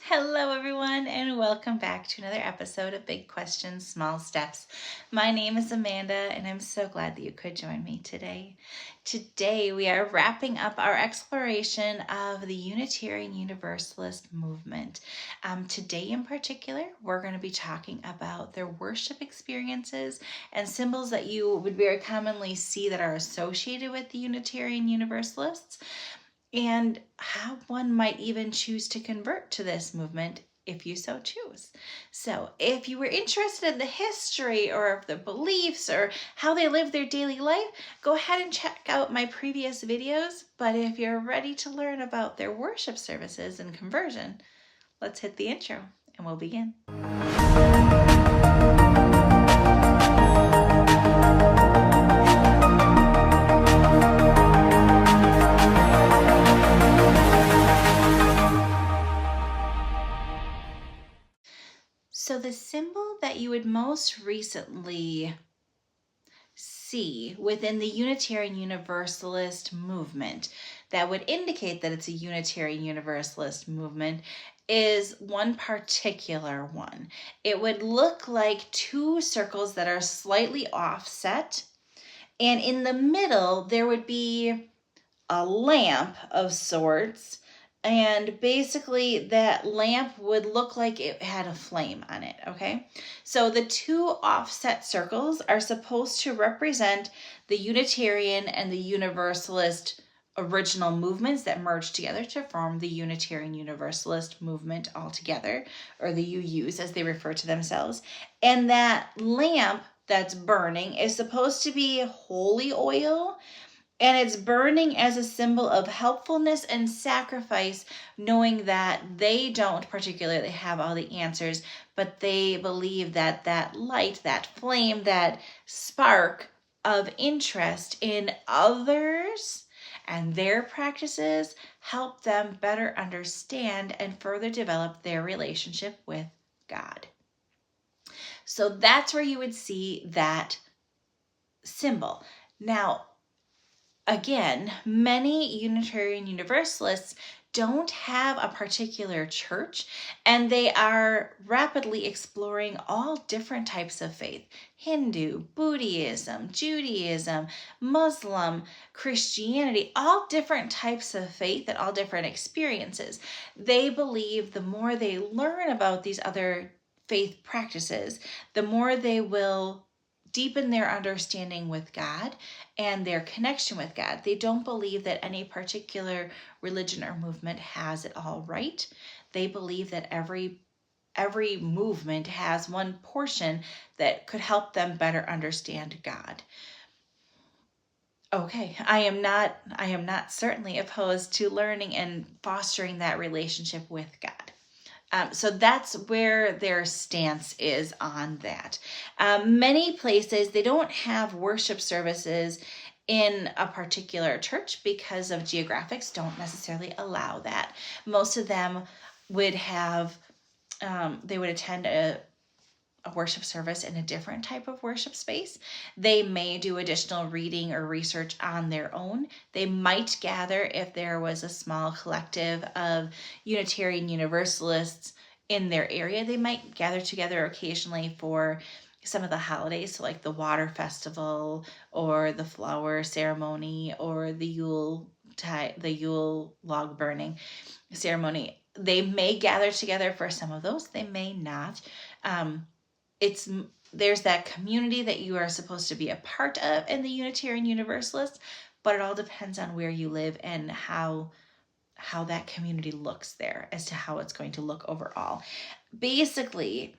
Hello, everyone, and welcome back to another episode of Big Questions, Small Steps. My name is Amanda, and I'm so glad that you could join me today. Today, we are wrapping up our exploration of the Unitarian Universalist movement. Today, in particular, we're going to be talking about their worship experiences and symbols that you would very commonly see that are associated with the Unitarian Universalists, and how one might even choose to convert to this movement if you so choose. So if you were interested in the history or the beliefs or how they live their daily life, go ahead and check out my previous videos. But if you're ready to learn about their worship services and conversion, let's hit the intro and we'll begin. So the symbol that you would most recently see within the Unitarian Universalist movement that would indicate that it's a Unitarian Universalist movement is one particular one. It would look like two circles that are slightly offset, and in the middle there would be a lamp of sorts, and basically that lamp would look like it had a flame on it, okay? So the two offset circles are supposed to represent the Unitarian and the Universalist original movements that merged together to form the Unitarian Universalist movement altogether, or the UUs as they refer to themselves. And that lamp that's burning is supposed to be holy oil, and it's burning as a symbol of helpfulness and sacrifice, knowing that they don't particularly have all the answers, but they believe that that light, that flame, that spark of interest in others and their practices help them better understand and further develop their relationship with God. So that's where you would see that symbol. Now, again, many Unitarian Universalists don't have a particular church, and they are rapidly exploring all different types of faith: Hindu, Buddhism, Judaism, Muslim, Christianity, all different types of faith and all different experiences. They believe the more they learn about these other faith practices, the more they will deepen their understanding with God and their connection with God. They don't believe that any particular religion or movement has it all right. They believe that every movement has one portion that could help them better understand God. Okay, I am not certainly opposed to learning and fostering that relationship with God. So that's where their stance is on that. Many places, they don't have worship services in a particular church because of geographics, don't necessarily allow that. Most of them would have, they would attend a worship service in a different type of worship space. They may do additional reading or research on their own. They might gather, if there was a small collective of Unitarian Universalists in their area, they might gather together occasionally for some of the holidays, so like the water festival or the flower ceremony or the Yule log burning ceremony. They may gather together for some of those. They may not. There's that community that you are supposed to be a part of in the Unitarian Universalist, but it all depends on where you live and how that community looks there as to how it's going to look overall. Basically,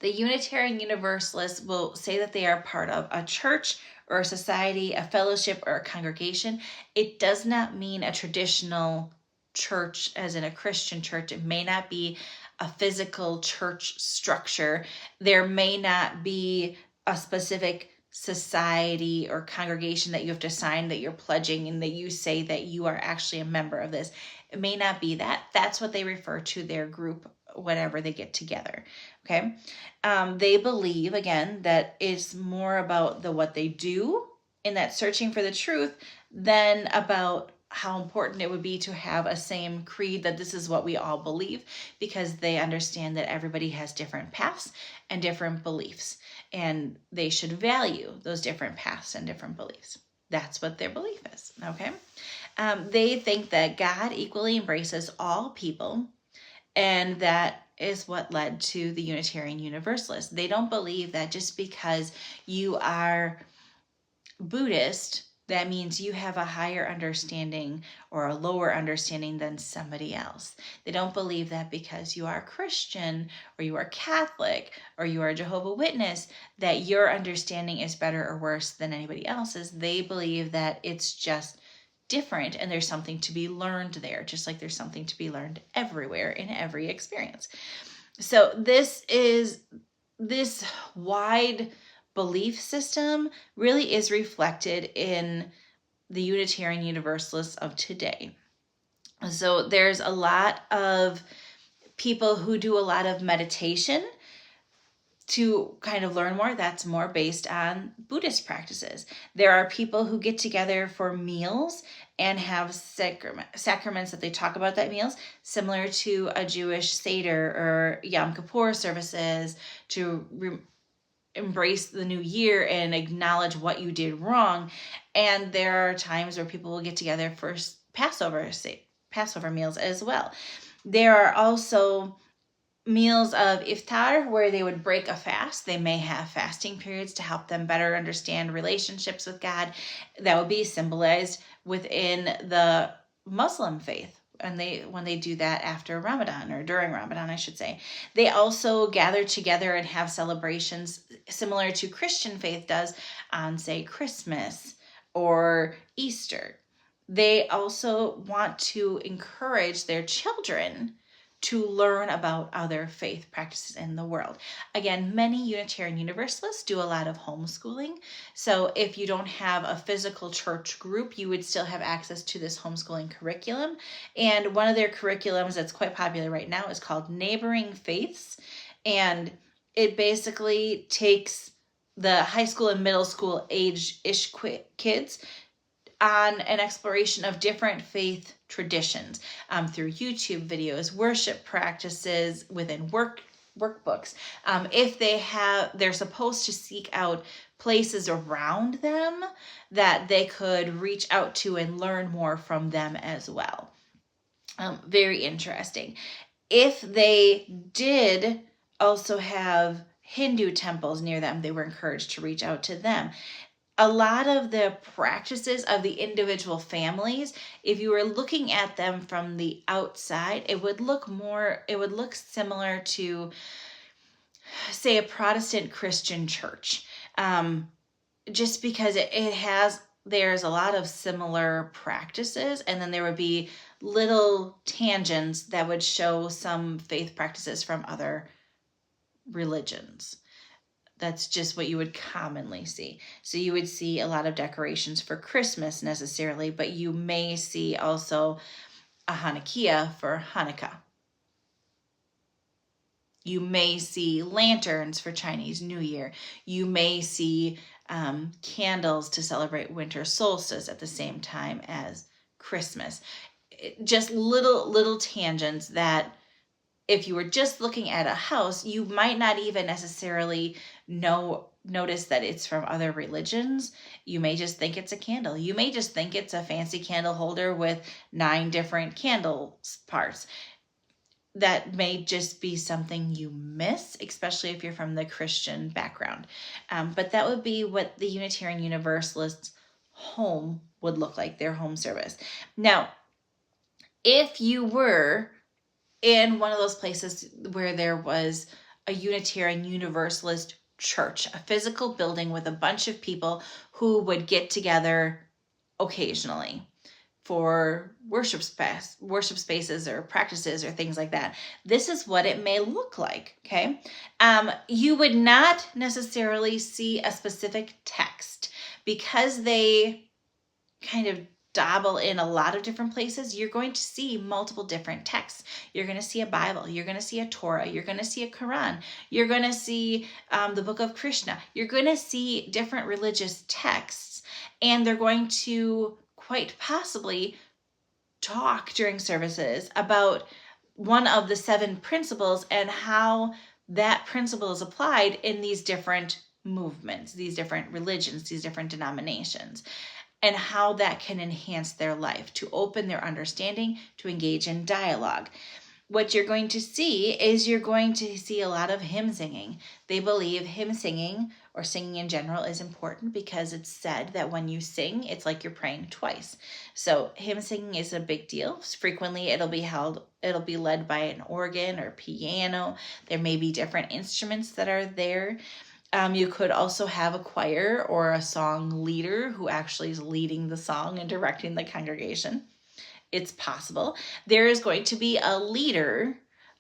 the Unitarian Universalists will say that they are part of a church or a society, a fellowship, or a congregation. It does not mean a traditional church as in a Christian church. It may not be a physical church structure. There may not be a specific society or congregation that you have to sign that you're pledging and that you say that you are actually a member of this. It may not be that. That's what they refer to their group whenever they get together. Okay. They believe, again, that it's more about what they do in that searching for the truth than about how important it would be to have a same creed, that this is what we all believe, because they understand that everybody has different paths and different beliefs, and they should value those different paths and different beliefs. That's what their belief is, okay? They think that God equally embraces all people, and that is what led to the Unitarian Universalists. They don't believe that just because you are Buddhist, that means you have a higher understanding or a lower understanding than somebody else. They don't believe that because you are Christian or you are Catholic or you are a Jehovah's Witness, that your understanding is better or worse than anybody else's. They believe that it's just different and there's something to be learned there, just like there's something to be learned everywhere in every experience. So this wide belief system really is reflected in the Unitarian Universalists of today. So there's a lot of people who do a lot of meditation to kind of learn more. That's more based on Buddhist practices. There are people who get together for meals and have sacraments that they talk about that meals, similar to a Jewish Seder or Yom Kippur services, to embrace the new year and acknowledge what you did wrong. And there are times where people will get together for Passover meals as well. There are also meals of iftar where they would break a fast. They may have fasting periods to help them better understand relationships with God. That would be symbolized within the Muslim faith. And when they do that after Ramadan, or during Ramadan, I should say. They also gather together and have celebrations similar to Christian faith does on, say, Christmas or Easter. They also want to encourage their children to learn about other faith practices in the world. Again, many Unitarian Universalists do a lot of homeschooling. So if you don't have a physical church group, you would still have access to this homeschooling curriculum. And one of their curriculums that's quite popular right now is called Neighboring Faiths. And it basically takes the high school and middle school age-ish kids on an exploration of different faith traditions through YouTube videos, worship practices, within workbooks. If they're supposed to seek out places around them that they could reach out to and learn more from them as well. Very interesting. If they did also have Hindu temples near them, they were encouraged to reach out to them. A lot of the practices of the individual families, if you were looking at them from the outside, it would look similar to, say, a Protestant Christian church. Just because there's a lot of similar practices, and then there would be little tangents that would show some faith practices from other religions. That's just what you would commonly see. So you would see a lot of decorations for Christmas necessarily, but you may see also a Hanukkah for Hanukkah. You may see lanterns for Chinese New Year. You may see candles to celebrate winter solstice at the same time as Christmas. Just little tangents that, if you were just looking at a house, you might not even necessarily notice that it's from other religions. You may just think it's a candle. You may just think it's a fancy candle holder with 9 different candle parts. That may just be something you miss, especially if you're from the Christian background. But that would be what the Unitarian Universalists' home would look like, their home service. Now, if you were in one of those places where there was a Unitarian Universalist church, a physical building with a bunch of people who would get together occasionally for worship spaces or practices or things like that, this is what it may look like, okay? You would not necessarily see a specific text because they kind of dabble in a lot of different places. You're going to see multiple different texts. You're going to see a Bible. You're going to see a Torah. You're going to see a Quran. You're going to see the book of Krishna. You're going to see different religious texts, and they're going to quite possibly talk during services about one of the 7 principles and how that principle is applied in these different movements, these different religions, these different denominations, and how that can enhance their life, to open their understanding, to engage in dialogue. What you're going to see is you're going to see a lot of hymn singing. They believe hymn singing, or singing in general, is important because it's said that when you sing, it's like you're praying twice. So hymn singing is a big deal. Frequently it'll be led by an organ or piano. There may be different instruments that are there. You could also have a choir or a song leader who actually is leading the song and directing the congregation. It's possible. There is going to be a leader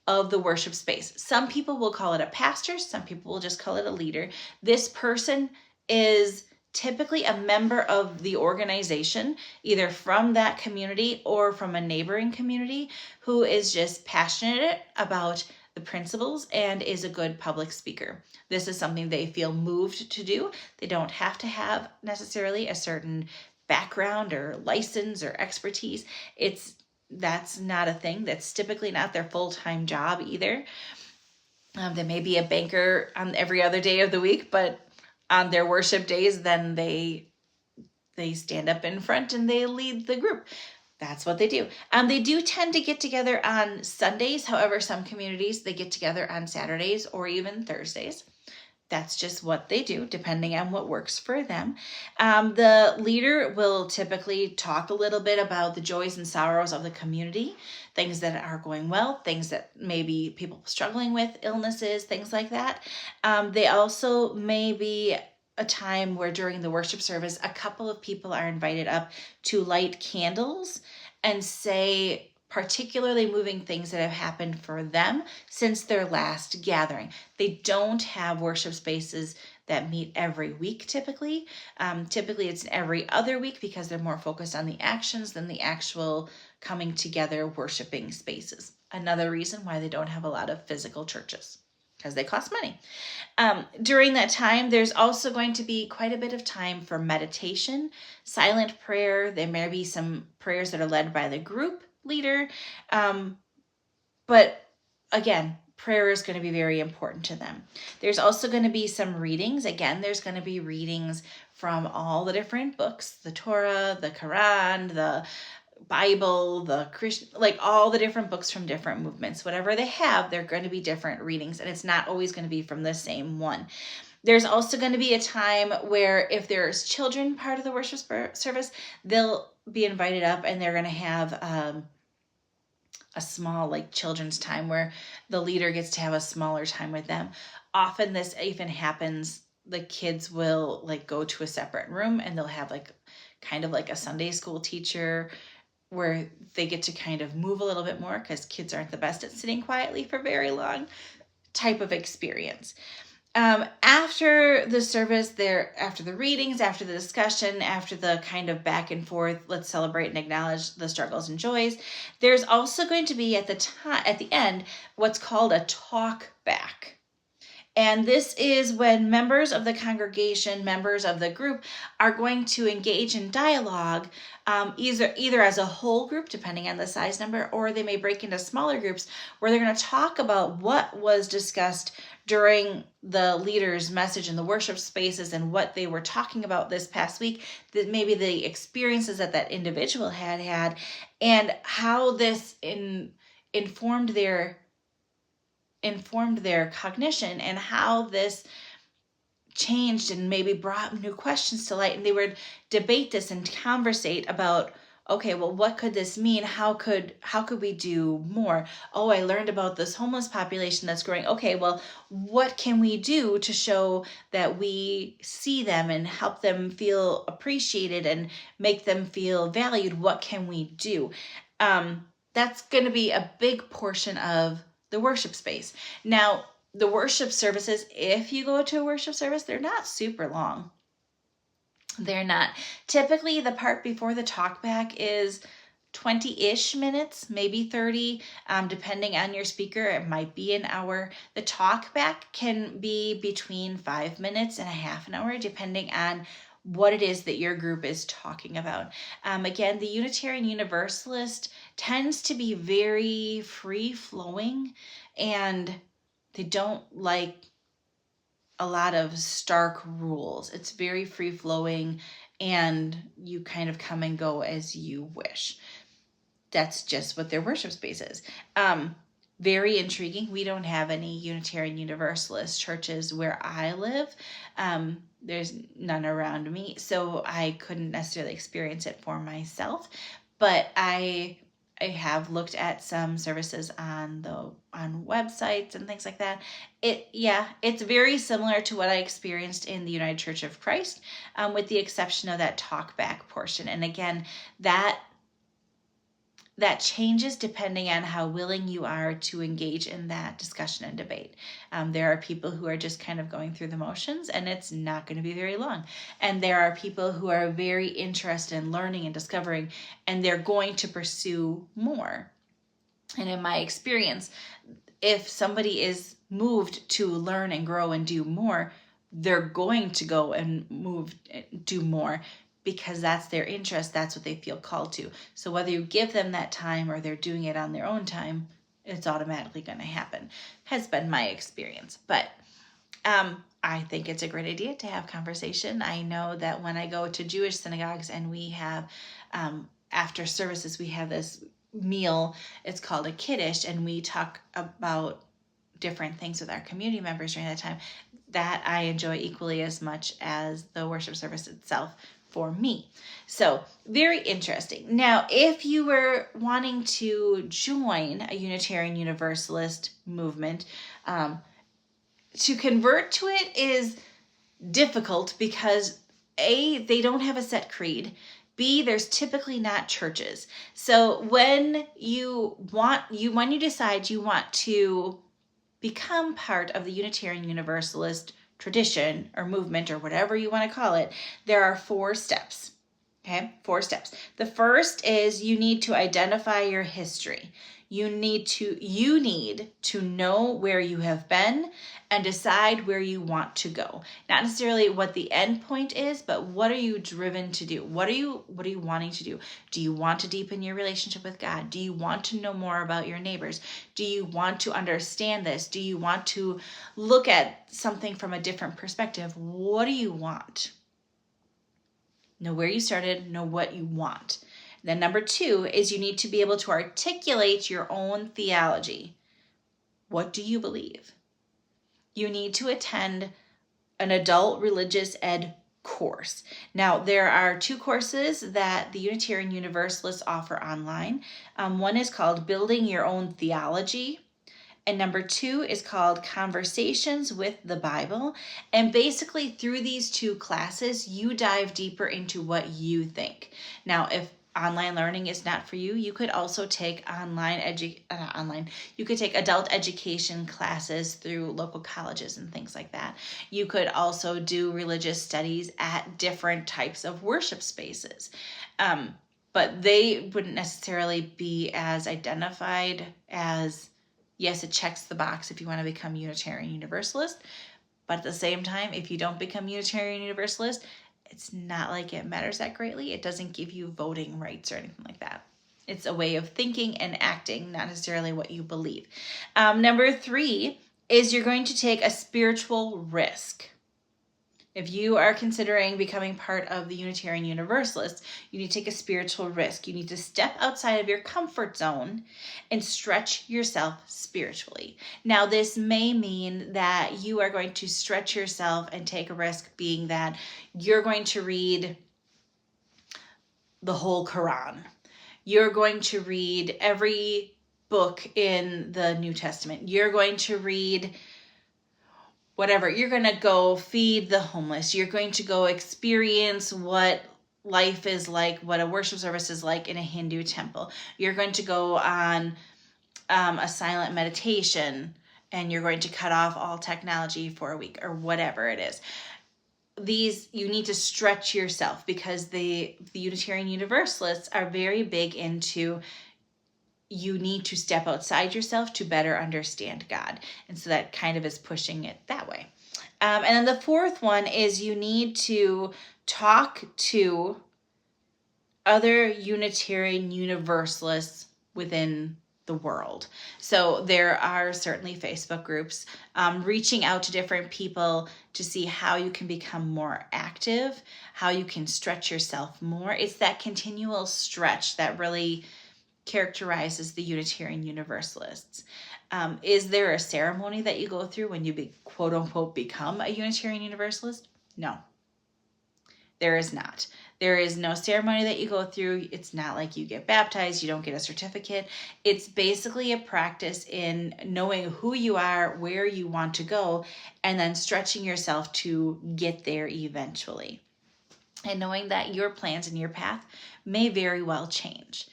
of the worship space. Some people will call it a pastor. Some people will just call it a leader. This person is typically a member of the organization, either from that community or from a neighboring community, who is just passionate about the principles and is a good public speaker. This is something they feel moved to do. They don't have to have necessarily a certain background or license or expertise. That's not a thing. That's typically not their full-time job either. They may be a banker on every other day of the week, but on their worship days, then they stand up in front and they lead the group. That's what they do. They do tend to get together on Sundays. However, some communities, they get together on Saturdays or even Thursdays. That's just what they do, depending on what works for them. The leader will typically talk a little bit about the joys and sorrows of the community, things that are going well, things that maybe people struggling with, illnesses, things like that. They also may be a time where during the worship service, a couple of people are invited up to light candles and say particularly moving things that have happened for them since their last gathering. They don't have worship spaces that meet every week typically. Typically it's every other week because they're more focused on the actions than the actual coming together worshiping spaces. Another reason why they don't have a lot of physical churches, because they cost money. During that time, there's also going to be quite a bit of time for meditation, silent prayer. There may be some prayers that are led by the group leader. But again, prayer is going to be very important to them. There's also going to be some readings. Again, there's going to be readings from all the different books, the Torah, the Quran, the Bible, the Christian, like all the different books from different movements. Whatever they have, they're going to be different readings, and it's not always going to be from the same one. There's also going to be a time where if there's children part of the worship service, they'll be invited up and they're going to have a small like children's time where the leader gets to have a smaller time with them. Often this even happens, the kids will like go to a separate room and they'll have like kind of like a Sunday school teacher where they get to kind of move a little bit more because kids aren't the best at sitting quietly for very long type of experience. After the service, after the readings, after the discussion, after the kind of back and forth, let's celebrate and acknowledge the struggles and joys, there's also going to be at the end what's called a talk back. And this is when members of the congregation, members of the group are going to engage in dialogue, either as a whole group, depending on the size number, or they may break into smaller groups where they're going to talk about what was discussed during the leader's message in the worship spaces and what they were talking about this past week, that maybe the experiences that individual had, and how this informed their cognition, and how this changed and maybe brought new questions to light. And they would debate this and conversate about, okay, well, what could this mean? How could we do more? Oh, I learned about this homeless population that's growing. Okay, well, what can we do to show that we see them and help them feel appreciated and make them feel valued? What can we do? That's going to be a big portion of the worship space. Now, the worship services, if you go to a worship service, they're not super long. They're not. Typically, the part before the talkback is 20-ish minutes, maybe 30, depending on your speaker. It might be an hour. The talkback can be between 5 minutes and a half an hour, depending on what it is that your group is talking about. Again, the Unitarian Universalist tends to be very free-flowing, and they don't like a lot of stark rules. It's very free-flowing, and you kind of come and go as you wish. That's just what their worship space is. Very intriguing. We don't have any Unitarian Universalist churches where I live. There's none around me, so I couldn't necessarily experience it for myself. But I have looked at some services on websites and things like that. It's very similar to what I experienced in the United Church of Christ, with the exception of that talk back portion. And again, that changes depending on how willing you are to engage in that discussion and debate. There are people who are just kind of going through the motions, and it's not going to be very long. And there are people who are very interested in learning and discovering, and they're going to pursue more. And in my experience, if somebody is moved to learn and grow and do more, they're going to go and do more, because that's their interest, that's what they feel called to. So whether you give them that time or they're doing it on their own time, it's automatically going to happen, has been my experience. But I think it's a great idea to have conversation. I know that when I go to Jewish synagogues and we have, after services, we have this meal, it's called a kiddush, and we talk about different things with our community members during that time. That I enjoy equally as much as the worship service itself for me. So very interesting. Now, if you were wanting to join a Unitarian Universalist movement, to convert to it is difficult because A, they don't have a set creed. B, there's typically not churches. So when you decide you want to become part of the Unitarian Universalist tradition or movement or whatever you want to call it, there are 4 steps. Okay, 4 steps. The first is you need to identify your history. You need to know where you have been and decide where you want to go. Not necessarily what the end point is, but what are you driven to do? What are you wanting to do? Do you want to deepen your relationship with God? Do you want to know more about your neighbors? Do you want to understand this? Do you want to look at something from a different perspective? What do you want? Know where you started, know what you want. Then number 2 is you need to be able to articulate your own theology. What do you believe? You need to attend an adult religious ed course. Now, there are 2 courses that the Unitarian Universalists offer online. One is called Building Your Own Theology, and number 2 is called Conversations with the Bible. And basically through these 2 classes, you dive deeper into what you think. Now, if online learning is not for you, you could also take you could take adult education classes through local colleges and things like that. You could also do religious studies at different types of worship spaces. But they wouldn't necessarily be as identified as, yes, it checks the box if you want to become Unitarian Universalist. But at the same time, if you don't become Unitarian Universalist, it's not like it matters that greatly. It doesn't give you voting rights or anything like that. It's a way of thinking and acting, not necessarily what you believe. Number 3 is you're going to take a spiritual risk. If you are considering becoming part of the Unitarian Universalists, you need to take a spiritual risk. You need to step outside of your comfort zone and stretch yourself spiritually. Now, this may mean that you are going to stretch yourself and take a risk, being that you're going to read the whole Quran. You're going to read every book in the New Testament. You're going to read whatever. You're going to go feed the homeless. You're going to go experience what life is like, what a worship service is like in a Hindu temple. You're going to go on a silent meditation, and you're going to cut off all technology for a week or whatever it is. You need to stretch yourself, because the Unitarian Universalists are very big into you need to step outside yourself to better understand God. And so that kind of is pushing it that way. And then the 4th one is you need to talk to other Unitarian Universalists within the world. So there are certainly Facebook groups, reaching out to different people to see how you can become more active, how you can stretch yourself more. It's that continual stretch that really characterizes the Unitarian Universalists. Is there a ceremony that you go through when you quote unquote become a Unitarian Universalist? No, there is not. There is no ceremony that you go through. It's not like you get baptized, you don't get a certificate. It's basically a practice in knowing who you are, where you want to go, and then stretching yourself to get there eventually. And knowing that your plans and your path may very well change.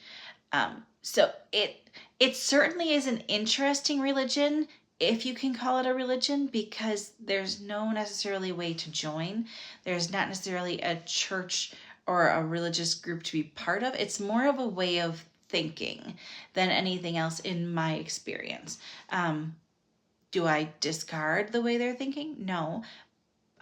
So it certainly is an interesting religion, if you can call it a religion, because there's no necessarily way to join. There's not necessarily a church or a religious group to be part of. It's more of a way of thinking than anything else in my experience. Do I discard the way they're thinking? No.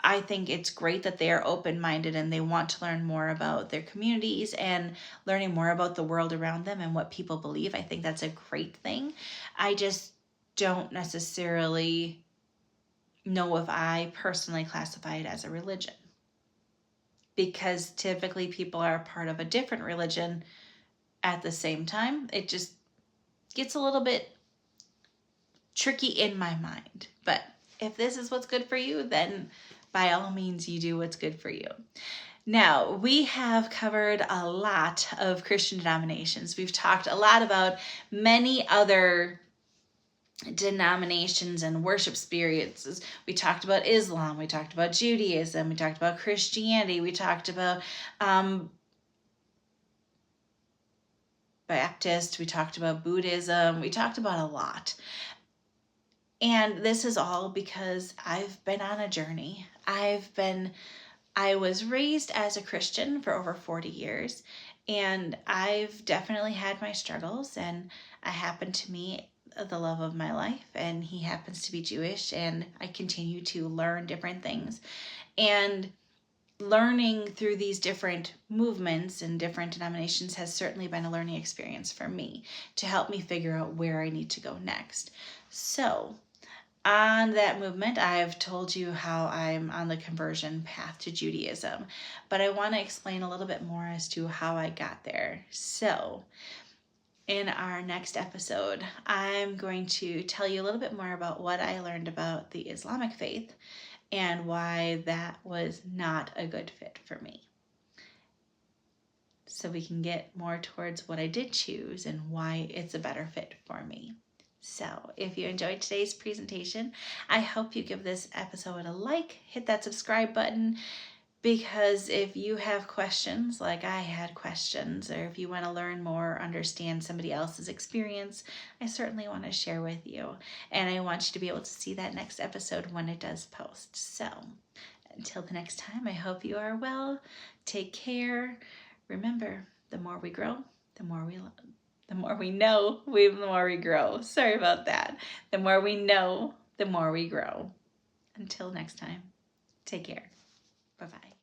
I think it's great that they are open-minded and they want to learn more about their communities and learning more about the world around them and what people believe. I think that's a great thing. I just don't necessarily know if I personally classify it as a religion, because typically people are a part of a different religion at the same time. It just gets a little bit tricky in my mind. But if this is what's good for you, then by all means, you do what's good for you. Now, we have covered a lot of Christian denominations. We've talked a lot about many other denominations and worship experiences. We talked about Islam, we talked about Judaism, we talked about Christianity, we talked about Baptist, we talked about Buddhism, we talked about a lot. And this is all because I've been on a journey. I was raised as a Christian for over 40 years, and I've definitely had my struggles, and I happen to meet the love of my life, and he happens to be Jewish, and I continue to learn different things. And learning through these different movements and different denominations has certainly been a learning experience for me to help me figure out where I need to go next. So, on that movement, I've told you how I'm on the conversion path to Judaism, but I want to explain a little bit more as to how I got there. So, in our next episode, I'm going to tell you a little bit more about what I learned about the Islamic faith and why that was not a good fit for me, so we can get more towards what I did choose and why it's a better fit for me. So if you enjoyed today's presentation, I hope you give this episode a like, hit that subscribe button, because if you have questions like I had questions, or if you want to learn more or understand somebody else's experience, I certainly want to share with you. And I want you to be able to see that next episode when it does post. So until the next time, I hope you are well. Take care. Remember, the more we grow, the more we love. The more we know, the more we grow. Sorry about that. The more we know, the more we grow. Until next time, take care. Bye-bye.